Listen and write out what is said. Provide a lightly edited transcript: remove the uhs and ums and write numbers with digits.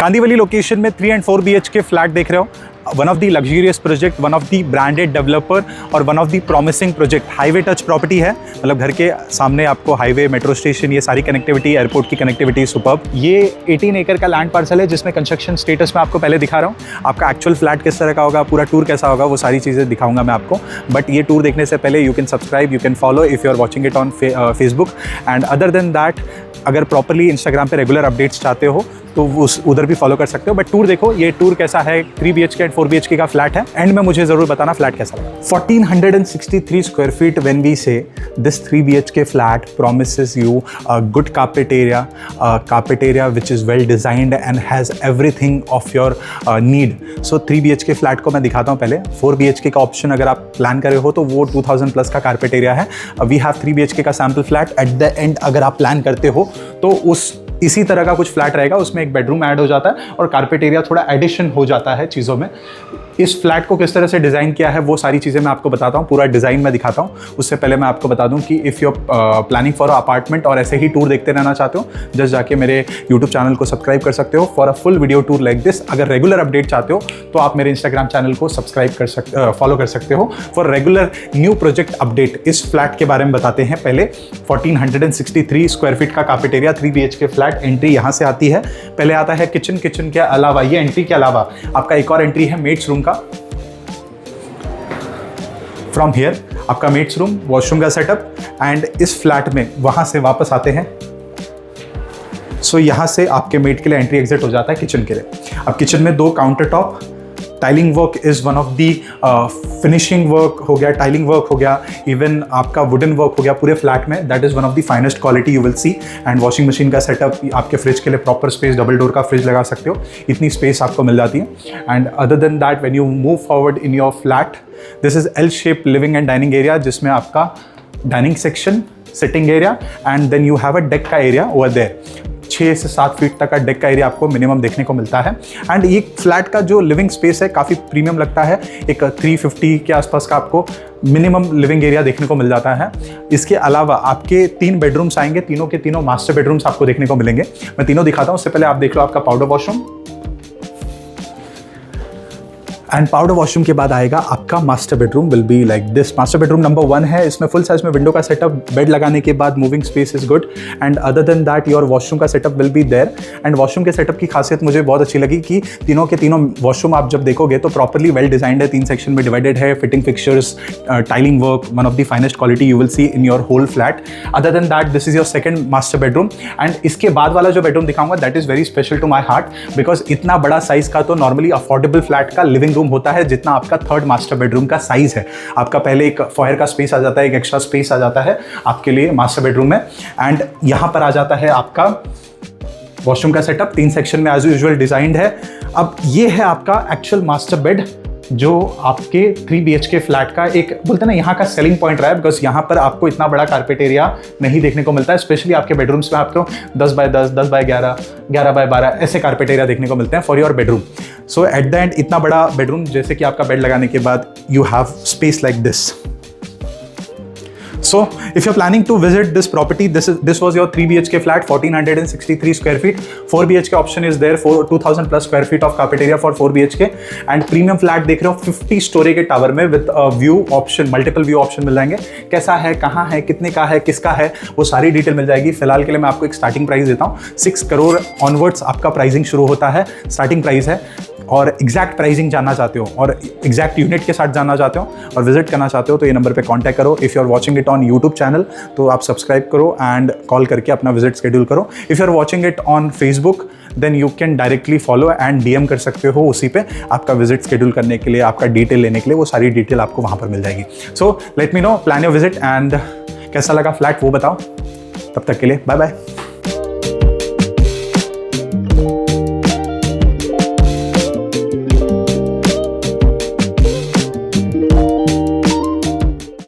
Kandivali location में 3 and 4 BHK flat देख रहे हो। One of the luxurious project, one of the branded developer और one of the promising project. Highway touch property है, मतलब घर के सामने आपको हाईवे, मेट्रो स्टेशन, ये सारी कनेक्टिविटी, एयरपोर्ट की कनेक्टिविटी सुपर्ब। ये 18 एकड़ का लैंड पार्सल है जिसमें कंस्ट्रक्शन स्टेटस में आपको पहले दिखा रहा हूँ। आपका एक्चुअल फ्लैट किस तरह का होगा, पूरा टूर कैसा होगा, वो सारी चीज़ें दिखाऊंगा मैं आपको। बट ये टूर देखने से पहले you can subscribe, you can follow if you are watching it on Facebook and other than that अगर प्रॉपरली इंस्टाग्राम पे रेगुलर अपडेट्स चाहते हो तो उधर भी फॉलो कर सकते हो। बट टूर देखो, ये टूर कैसा है। 3 BHK एंड 4 BHK का फ्लैट है। एंड में मुझे ज़रूर बताना फ्लैट कैसा लगा। 1463 स्क्वायर फीट व्हेन वी से this 3 BHK flat promises you a good carpet area which is well designed and has everything of your need. So 3 BHK flat को मैं दिखाता हूँ पहले। 4 BHK का ऑप्शन अगर आप प्लान कर रहे हो तो वो 2000 प्लस का कारपेट एरिया है। वी हैव 3 BHK का sample flat. At the end अगर आप प्लान करते हो तो इसी तरह का कुछ फ्लैट रहेगा, उसमें एक बेडरूम ऐड हो जाता है और कारपेट एरिया थोड़ा एडिशन हो जाता है चीज़ों में। इस फ्लैट को किस तरह से डिज़ाइन किया है वो सारी चीज़ें मैं आपको बताता हूँ, पूरा डिज़ाइन मैं दिखाता हूँ। उससे पहले मैं आपको बता दूँ कि if you planning for apartment और ऐसे ही टूर देखते रहना चाहते हो, जस्ट जाके मेरे यूट्यूब चैनल को सब्सक्राइब कर सकते हो for a full video tour like this. अगर रेगुलर अपडेट चाहते हो तो आप मेरे इंस्टाग्राम चैनल को फॉलो कर सकते हो for regular new project update. इस फ्लैट के बारे में बताते हैं पहले। 1463 स्क्वायर फीट का carpet area, 3 BHK flat. Entry यहाँ से आती है। पहले आता है किचन के अलावा, ये एंट्री के अलावा आपका एक और एंट्री है मेड्स रूम का। फ्रॉम हियर आपका मेड्स रूम, वॉशरूम का सेटअप। एंड इस फ्लैट में वहां से वापस आते हैं। सो यहां से आपके मेड के लिए एंट्री एग्जिट हो जाता है किचन के लिए। अब किचन में 2 counter top, tiling work is one of the, finishing work हो गया, टाइलिंग वर्क हो गया, इवन आपका वुडन वर्क हो गया पूरे फ्लैट में। That is one of the finest quality you will see. And washing machine का सेटअप, आपके फ्रिज के लिए प्रॉपर स्पेस, डबल डोर का फ्रिज लगा सकते हो, इतनी स्पेस आपको मिल जाती है। And other than that when you move forward in your flat, this is L shape living and dining area, जिसमें आपका dining section, sitting area and then you have a deck का एरिया ओवर देयर। 6 से 7 feet तक का deck का area आपको minimum देखने को मिलता है। एंड ये फ्लैट का जो लिविंग स्पेस है काफ़ी प्रीमियम लगता है। एक 350 के आसपास का आपको मिनिमम लिविंग एरिया देखने को मिल जाता है। इसके अलावा आपके 3 बेडरूम्स आएंगे, तीनों के तीनों मास्टर बेडरूम्स आपको देखने को मिलेंगे। मैं तीनों दिखाता हूँ। उससे पहले आप देख लो आपका powder washroom. And powder washroom के बाद आएगा आपका master bedroom, will be like this. Master bedroom number 1 है। इसमें फुल साइज में विंडो का सेटअप, बेड लगाने के बाद moving space is good. And other than that your washroom का setup will be there. And washroom के सेटअप की खासियत मुझे बहुत अच्छी लगी कि तीनों के तीनों वॉशरूम आप जब देखोगे तो प्रॉपरली वेल डिजाइंड है, 3 सेक्शन में डिवाइडेड है। Fitting fixtures, tiling work, one of the finest quality you will see in your whole flat. Other than that this is your second master bedroom. And इसके बाद वाला जो bedroom दिखाऊंगा that is very special to my heart, because इतना बड़ा size का तो normally affordable flat का लिविंग रूम होता है जितना आपका 3rd मास्टर बेडरूम का साइज है। आपका पहले एक फॉयर का स्पेस आ जाता है, एक एक्स्ट्रा स्पेस आ जाता है आपके लिए मास्टर बेडरूम में। एंड यहां पर आ जाता है आपका वॉशरूम का सेटअप, 3 सेक्शन में एज यूजुअल डिजाइंड है। अब ये है आपका एक्चुअल मास्टर बेड जो आपके 3 BHK फ्लैट का एक बोलते हैं ना यहाँ का सेलिंग पॉइंट रहा है, बिकॉज यहाँ पर आपको इतना बड़ा कारपेट एरिया नहीं देखने को मिलता है। स्पेशली आपके बेडरूम्स में आपको 10 बाय 10, 10 बाय 11, 11 बाय 12 ऐसे कारपेट एरिया देखने को मिलते हैं for your bedroom. So at the end इतना बड़ा बेडरूम, जैसे कि आपका बेड लगाने के बाद you have space like this. So, if you're planning to visit this property, this was your 3 BHK flat, 1463 square feet. 4 BHK option is there for 2000 plus square feet of carpet area for 4 BHK. And premium flat देख रहे हो 50 story के tower में with view option, multiple view option मिल जाएंगे। कैसा है, कहाँ है, कितने का है, किसका है, वो सारी डिटेल मिल जाएगी। फिलहाल के लिए मैं आपको एक स्टार्टिंग प्राइस देता हूँ। 6 करोड़ ऑनवर्ड्स आपका प्राइसिंग शुरू होता है, स्टार्टिंग प्राइस है। और एग्जैक्ट प्राइसिंग जानना चाहते हो और एग्जैक्ट यूनिट के साथ जानना चाहते हो और विजिट करना चाहते हो तो ये नंबर पे कांटेक्ट करो। If you are watching it on YouTube channel तो आप सब्सक्राइब करो एंड कॉल करके अपना विजिट शेड्यूल करो। If you are watching it on Facebook then you can directly follow and DM कर सकते हो उसी पे। आपका विजिट शेड्यूल करने के लिए, आपका डिटेल लेने के लिए वो सारी डिटेल आपको वहाँ पर मिल जाएगी। So let me know, plan your visit and कैसा लगा फ्लैट वो बताओ। तब तक के लिए बाय बाय।